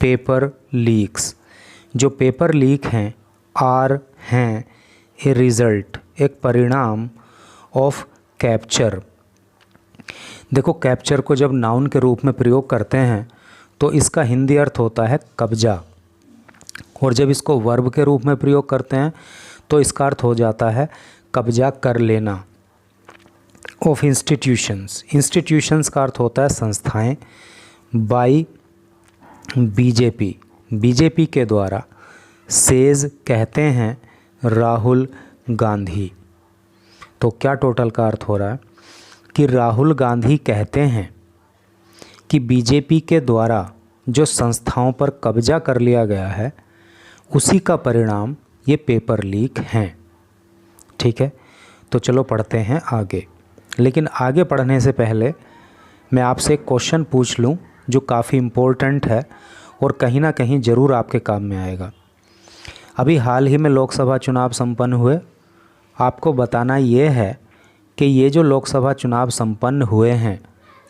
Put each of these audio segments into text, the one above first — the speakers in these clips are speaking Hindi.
Paper leaks. जो पेपर लीक हैं ए रिज़ल्ट, एक परिणाम ऑफ कैप्चर। देखो, कैप्चर को जब नाउन के रूप में प्रयोग करते हैं तो इसका हिंदी अर्थ होता है कब्जा, और जब इसको वर्ब के रूप में प्रयोग करते हैं तो इसका अर्थ हो जाता है कब्जा कर लेना। ऑफ इंस्टीट्यूशंस, इंस्टीट्यूशंस का अर्थ होता है संस्थाएं। बाई बीजेपी, बीजेपी के द्वारा। सेज कहते हैं राहुल गांधी। तो क्या टोटल का अर्थ हो रहा है कि राहुल गांधी कहते हैं कि बीजेपी के द्वारा जो संस्थाओं पर कब्जा कर लिया गया है उसी का परिणाम ये पेपर लीक हैं। ठीक है, तो चलो पढ़ते हैं आगे। लेकिन आगे पढ़ने से पहले मैं आपसे एक क्वेश्चन पूछ लूँ जो काफ़ी इम्पोर्टेंट है और कहीं ना कहीं ज़रूर आपके काम में आएगा। अभी हाल ही में लोकसभा चुनाव संपन्न हुए। आपको बताना ये है कि ये जो लोकसभा चुनाव संपन्न हुए हैं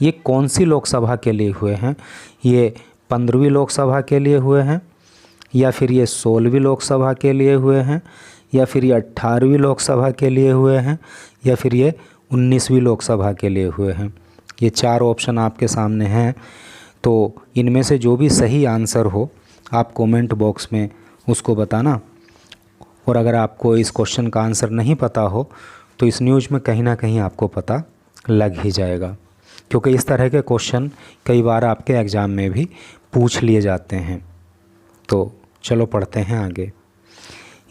ये कौन सी लोकसभा के लिए हुए हैं। ये 15वीं लोकसभा के लिए हुए हैं, या फिर ये 16वीं लोकसभा के लिए हुए हैं, या फिर ये 18वीं लोकसभा के लिए हुए हैं, या फिर ये 19वीं लोकसभा के लिए हुए हैं। ये 4 ऑप्शन आपके सामने हैं। तो इनमें से जो भी सही आंसर हो आप कमेंट बॉक्स में उसको बताना। और अगर आपको इस क्वेश्चन का आंसर नहीं पता हो तो इस न्यूज़ में कहीं ना कहीं आपको पता लग ही जाएगा, क्योंकि इस तरह के क्वेश्चन कई बार आपके एग्ज़ाम में भी पूछ लिए जाते हैं। तो चलो पढ़ते हैं आगे।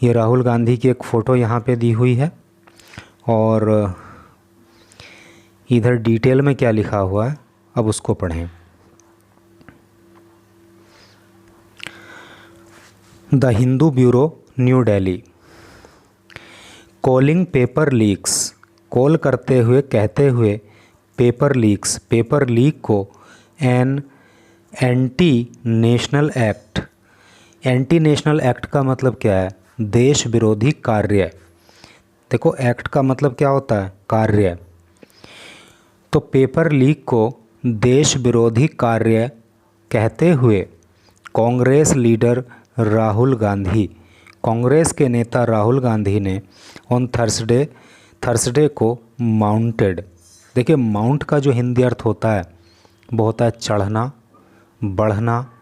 ये राहुल गांधी की एक फ़ोटो यहाँ पे दी हुई है और इधर डिटेल में क्या लिखा हुआ है अब उसको पढ़ें। The Hindu bureau, new Delhi. Calling paper leaks, call करते हुए, कहते हुए पेपर लीक्स, पेपर लीक को an anti national act. Anti national act का मतलब क्या है? देश विरोधी कार्य। देखो, एक्ट का मतलब क्या होता है? कार्य। तो पेपर लीक को देश विरोधी कार्य कहते हुए कांग्रेस लीडर राहुल गांधी, कांग्रेस के नेता राहुल गांधी ने ऑन थर्सडे को माउंटेड। देखिए, माउंट का जो हिंदी अर्थ होता है वो होता है चढ़ना, बढ़ना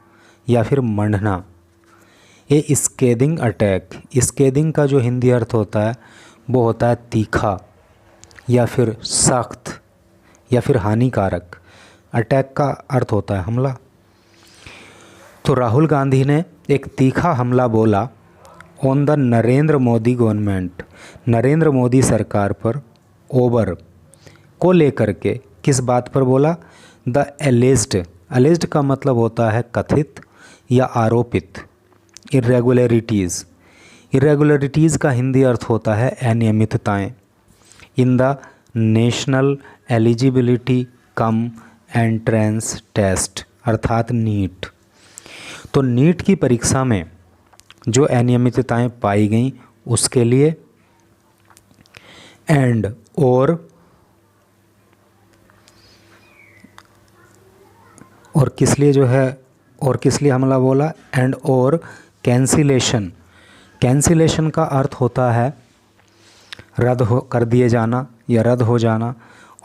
या फिर मंडना। ये स्केदिंग अटैक, स्केदिंग का जो हिंदी अर्थ होता है वो होता है तीखा या फिर सख्त या फिर हानिकारक। अटैक का अर्थ होता है हमला। तो राहुल गांधी ने एक तीखा हमला बोला on the Narendra Modi government, Narendra Modi सरकार पर, ओवर को लेकर के। किस बात पर बोला? द एलिज्ड, एलिज्ड का मतलब होता है कथित या आरोपित। इरेगुलरिटीज़, इरेगुलरिटीज़ का हिंदी अर्थ होता है अनियमितताएं। In the national eligibility cum entrance test, अर्थात नीट। तो नीट की परीक्षा में जो अनियमितताएं पाई गई उसके लिए एंड और किस लिए जो है, और किस लिए हमला बोला? एंड और कैंसिलेशन। कैंसिलेशन का अर्थ होता है रद्द हो कर दिए जाना या रद्द हो जाना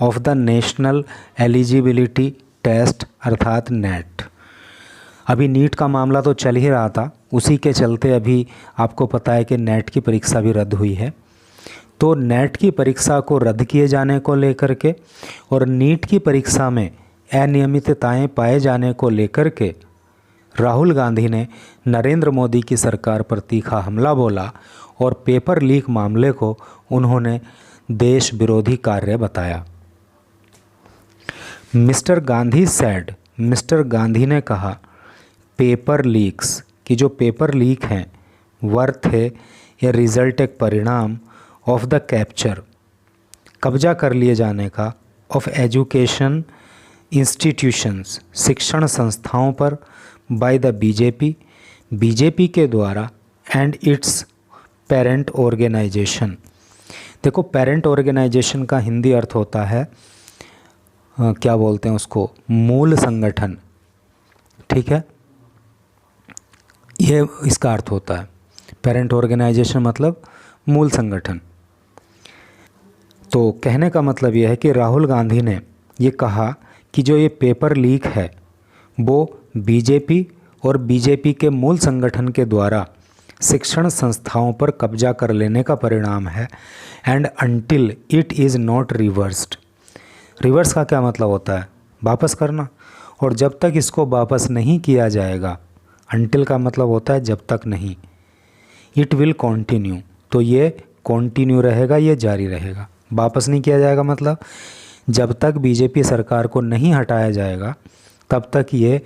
of the national eligibility test, अर्थात नेट। अभी नीट का मामला तो चल ही रहा था, उसी के चलते अभी आपको पता है कि नेट की परीक्षा भी रद्द हुई है। तो नेट की परीक्षा को रद्द किए जाने को लेकर के और नीट की परीक्षा में अनियमितताएं पाए जाने को लेकर के राहुल गांधी ने नरेंद्र मोदी की सरकार पर तीखा हमला बोला और पेपर लीक मामले को उन्होंने देश विरोधी कार्य बताया। Mister Gandhi said, mister Gandhi ने कहा पेपर लीक्स, कि जो पेपर लीक हैं वर्थ है या रिज़ल्ट, एक परिणाम ऑफ द कैप्चर, कब्जा कर लिए जाने का, ऑफ एजुकेशन इंस्टीट्यूशंस, शिक्षण संस्थाओं पर, बाय द बीजेपी, बीजेपी के द्वारा, एंड इट्स पेरेंट ऑर्गेनाइजेशन। देखो, पेरेंट ऑर्गेनाइजेशन का हिंदी अर्थ होता है क्या बोलते हैं उसको? मूल संगठन। ठीक है, ये इसका अर्थ होता है। पेरेंट ऑर्गेनाइजेशन मतलब मूल संगठन। तो कहने का मतलब यह है कि राहुल गांधी ने ये कहा कि जो ये पेपर लीक है वो बीजेपी और बीजेपी के मूल संगठन के द्वारा शिक्षण संस्थाओं पर कब्जा कर लेने का परिणाम है। And until it is not reversed. Reverse का क्या मतलब होता है? वापस करना। और जब तक इसको वापस नहीं किया जाएगा, अनटिल का मतलब होता है जब तक नहीं, इट विल कॉन्टिन्यू, तो ये कॉन्टिन्यू रहेगा, ये जारी रहेगा। वापस नहीं किया जाएगा मतलब जब तक बीजेपी सरकार को नहीं हटाया जाएगा तब तक ये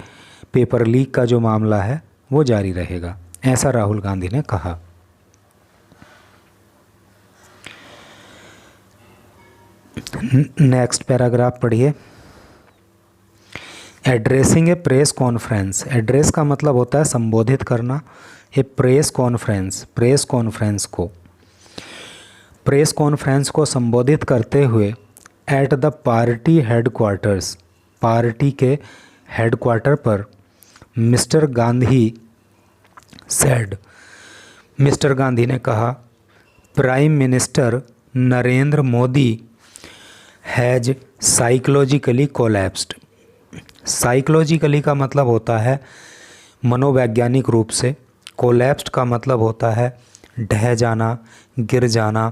पेपर लीक का जो मामला है वो जारी रहेगा, ऐसा राहुल गांधी ने कहा। नेक्स्ट पैराग्राफ पढ़िए। एड्रेसिंग ए प्रेस कॉन्फ्रेंस। एड्रेस का मतलब होता है संबोधित करना। ए प्रेस कॉन्फ्रेंस को संबोधित करते हुए at the party headquarters, party के हेडक्वार्टर पर mister Gandhi said, mister Gandhi ने कहा, prime minister Narendra Modi has psychologically collapsed. Psychologically का मतलब होता है मनोवैज्ञानिक रूप से, कोलैप्स्ड का मतलब होता है ढह जाना, गिर जाना,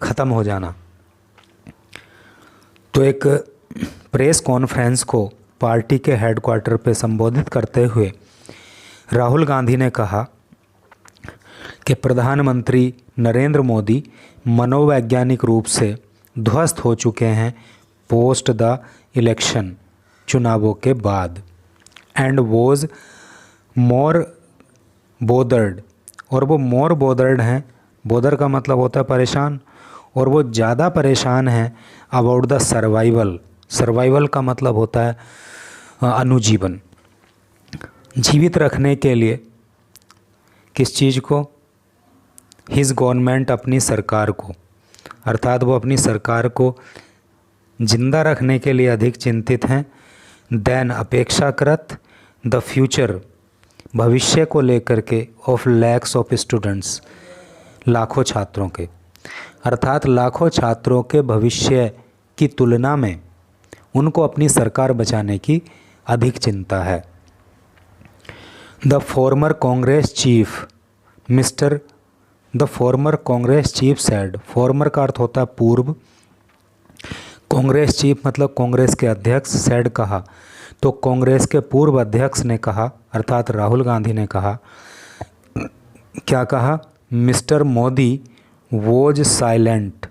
ख़त्म हो जाना। तो एक प्रेस कॉन्फ्रेंस को पार्टी के हेडक्वार्टर पे संबोधित करते हुए राहुल गांधी ने कहा कि प्रधानमंत्री नरेंद्र मोदी मनोवैज्ञानिक रूप से ध्वस्त हो चुके हैं पोस्ट द इलेक्शन, चुनावों के बाद। एंड वॉज मोर बोदर्ड, और वो मोर बोदर्ड हैं, बोदर का मतलब होता है परेशान, और वो ज़्यादा परेशान हैं अबाउट द सर्वाइवल। सर्वाइवल का मतलब होता है अनुजीवन, जीवित रखने के लिए किस चीज़ को? हिज गवर्नमेंट, अपनी सरकार को, अर्थात वो अपनी सरकार को जिंदा रखने के लिए अधिक चिंतित हैं देन अपेक्षाकृत द फ्यूचर, भविष्य को लेकर के, ऑफ लैक्स ऑफ स्टूडेंट्स, लाखों छात्रों के, अर्थात लाखों छात्रों के भविष्य की तुलना में उनको अपनी सरकार बचाने की अधिक चिंता है। The former Congress chief mister, the former Congress chief said, farmer का अर्थ होता है पूर्व, कांग्रेस चीफ मतलब कांग्रेस के अध्यक्ष, सेड कहा, तो कांग्रेस के पूर्व अध्यक्ष ने कहा, अर्थात राहुल गांधी ने कहा, क्या कहा? Mister Modi was silent,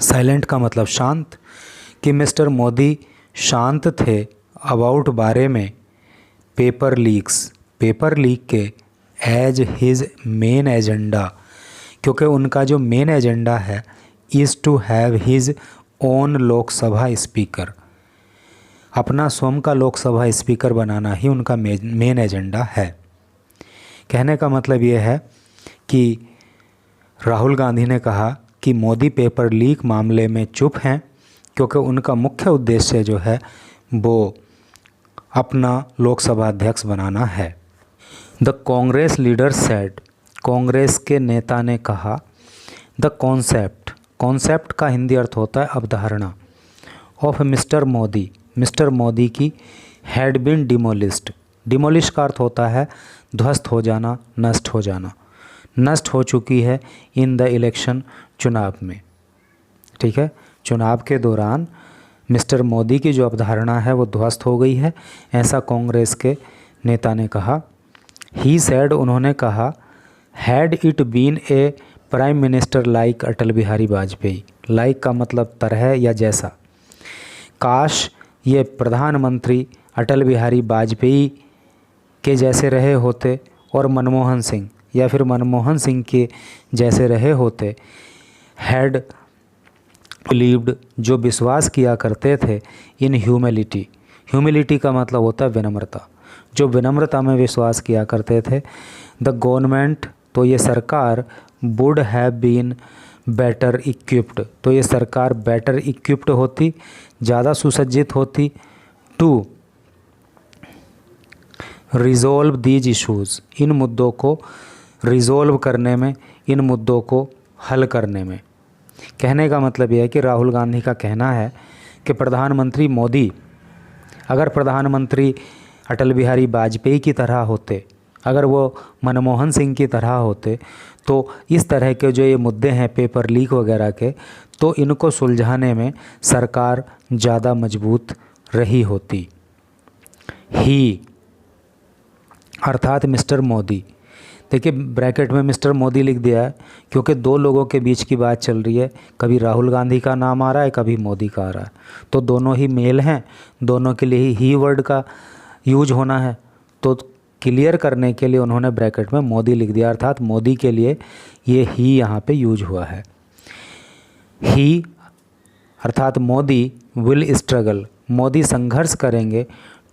silent का मतलब शांत, कि मिस्टर मोदी शांत थे अबाउट बारे में पेपर लीक्स, पेपर लीक के एज हिज मेन एजेंडा, क्योंकि उनका जो मेन एजेंडा है is to have his own Lok Sabha speaker, अपना स्वयं का लोकसभा स्पीकर बनाना ही उनका मेन एजेंडा है। कहने का मतलब ये है कि राहुल गांधी ने कहा कि मोदी पेपर लीक मामले में चुप हैं क्योंकि उनका मुख्य उद्देश्य जो है वो अपना लोकसभा अध्यक्ष बनाना है। The Congress leader said, Congress के नेता ने कहा, द कॉन्सेप्ट, कॉन्सेप्ट का हिंदी अर्थ होता है अवधारणा, of mister Modi, mister Modi की हैड बीन डिमोलिस्ड, डिमोलिश का अर्थ होता है ध्वस्त हो जाना, नष्ट हो जाना, नष्ट हो चुकी है इन द इलेक्शन, चुनाव में। ठीक है, चुनाव के दौरान मिस्टर मोदी की जो अवधारणा है वो ध्वस्त हो गई है, ऐसा कांग्रेस के नेता ने कहा। ही सेड, उन्होंने कहा, had it been a prime minister like Atal Bihari Vajpayee, like का मतलब तरह या जैसा, काश ये प्रधानमंत्री अटल बिहारी वाजपेयी के जैसे रहे होते और मनमोहन सिंह या फिर मनमोहन सिंह के जैसे रहे होते। हैड बिलीव्ड, जो विश्वास किया करते थे, इन ह्यूमिलिटी, ह्यूमिलिटी का मतलब होता है विनम्रता, जो विनम्रता में विश्वास किया करते थे। द गवर्नमेंट, तो ये सरकार, would have been better equipped, तो ये सरकार बेटर इक्विप्ड होती, ज़्यादा सुसज्जित होती, टू रिजोल्व दीज इश्यूज़, इन मुद्दों को रिजोल्व करने में, इन मुद्दों को हल करने में। कहने का मतलब यह है कि राहुल गांधी का कहना है कि प्रधानमंत्री मोदी अगर प्रधानमंत्री अटल बिहारी वाजपेयी की तरह होते, अगर वो मनमोहन सिंह की तरह होते, तो इस तरह के जो ये मुद्दे हैं पेपर लीक वगैरह के, तो इनको सुलझाने में सरकार ज़्यादा मजबूत रही होती। ही अर्थात मिस्टर मोदी, देखिए ब्रैकेट में मिस्टर मोदी लिख दिया है क्योंकि दो लोगों के बीच की बात चल रही है, कभी राहुल गांधी का नाम आ रहा है, कभी मोदी का आ रहा है, तो दोनों ही मेल हैं, दोनों के लिए ही वर्ड का यूज होना है, तो क्लियर करने के लिए उन्होंने ब्रैकेट में मोदी लिख दिया, अर्थात मोदी के लिए ये ही यहाँ पे यूज हुआ है। ही अर्थात मोदी विल स्ट्रगल, मोदी संघर्ष करेंगे,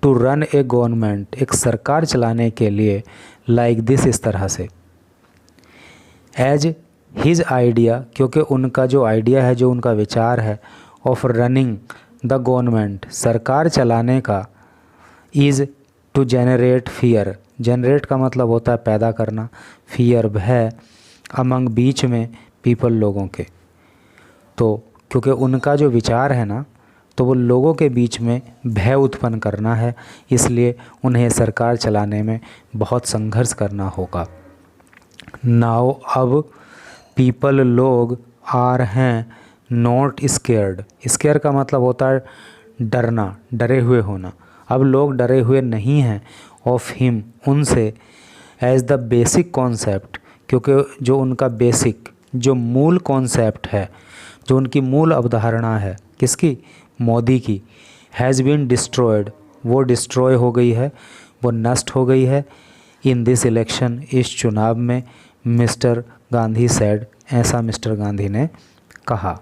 टू रन ए गवर्नमेंट, एक सरकार चलाने के लिए, लाइक दिस, इस तरह से, एज हिज आइडिया, क्योंकि उनका जो आइडिया है, जो उनका विचार है, ऑफ रनिंग द गवर्नमेंट, सरकार चलाने का, is to generate fear, generate का मतलब होता है पैदा करना, फियर भय, अमंग बीच में, पीपल लोगों के, तो क्योंकि उनका जो विचार है ना, तो वो लोगों के बीच में भय उत्पन्न करना है, इसलिए उन्हें सरकार चलाने में बहुत संघर्ष करना होगा। नाउ अब पीपल लोग आर हैं नॉट स्केयर्ड, स्केयर का मतलब होता है डरना, डरे हुए होना, अब लोग डरे हुए नहीं हैं, ऑफ हिम, उनसे, एज द बेसिक कॉन्सेप्ट, क्योंकि जो उनका बेसिक, जो मूल कॉन्सेप्ट है, जो उनकी मूल अवधारणा है, किसकी, मोदी की, हैज़ बीन डिस्ट्रॉयड, वो डिस्ट्रॉय हो गई है, वो नष्ट हो गई है, इन दिस इलेक्शन, इस चुनाव में, मिस्टर गांधी सेड, ऐसा मिस्टर गांधी ने कहा।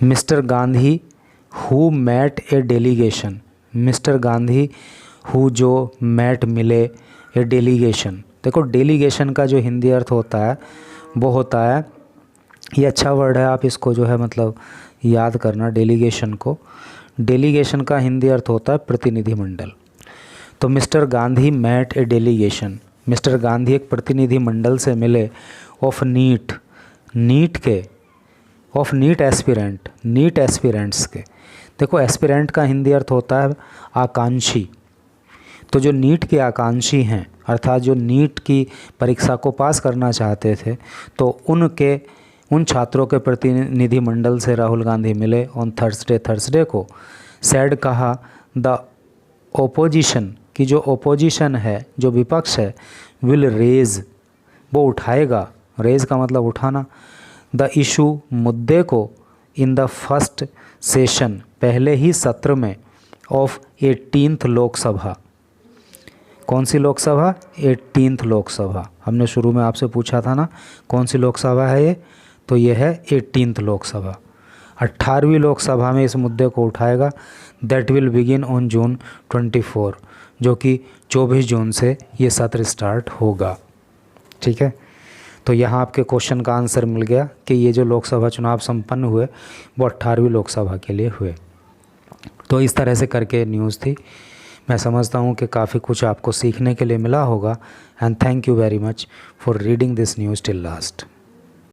Mister Gandhi who met a delegation, mister Gandhi who जो मैट मिले ए डेलीगेशन, देखो डेलीगेशन का जो हिंदी अर्थ होता है वो होता है, ये अच्छा वर्ड है, आप इसको जो है मतलब याद करना, डेलीगेशन को, डेलीगेशन का हिंदी अर्थ होता है प्रतिनिधिमंडल। तो mister Gandhi met a delegation, mister Gandhi एक प्रतिनिधिमंडल से मिले, ऑफ नीट, नीट के, of NEET aspirant, NEET aspirants के, देखो एस्पिरेंट का हिंदी अर्थ होता है आकांक्षी, तो जो नीट के आकांक्षी हैं, अर्थात जो नीट की परीक्षा को पास करना चाहते थे, तो उन छात्रों के प्रतिनिधिमंडल से राहुल गांधी मिले ऑन थर्सडे को, सैड कहा, द ओपोजिशन, की जो ओपोजिशन है, जो विपक्ष है, विल रेज, वो उठाएगा, रेज का मतलब उठाना, द इशू, मुद्दे को, इन द फर्स्ट सेशन, पहले ही सत्र में, ऑफ 18th लोकसभा, कौन सी लोकसभा, 18th लोकसभा, हमने शुरू में आपसे पूछा था ना कौन सी लोकसभा है ये, तो ये है 18th लोकसभा, 18वीं लोकसभा में इस मुद्दे को उठाएगा, that will begin on June 24, जो कि 24 जून से ये सत्र स्टार्ट होगा। ठीक है, तो यहाँ आपके क्वेश्चन का आंसर मिल गया कि ये जो लोकसभा चुनाव संपन्न हुए वो 18वीं लोकसभा के लिए हुए। तो इस तरह से करके न्यूज़ थी, मैं समझता हूँ कि काफ़ी कुछ आपको सीखने के लिए मिला होगा, and thank you very much for reading this news till last.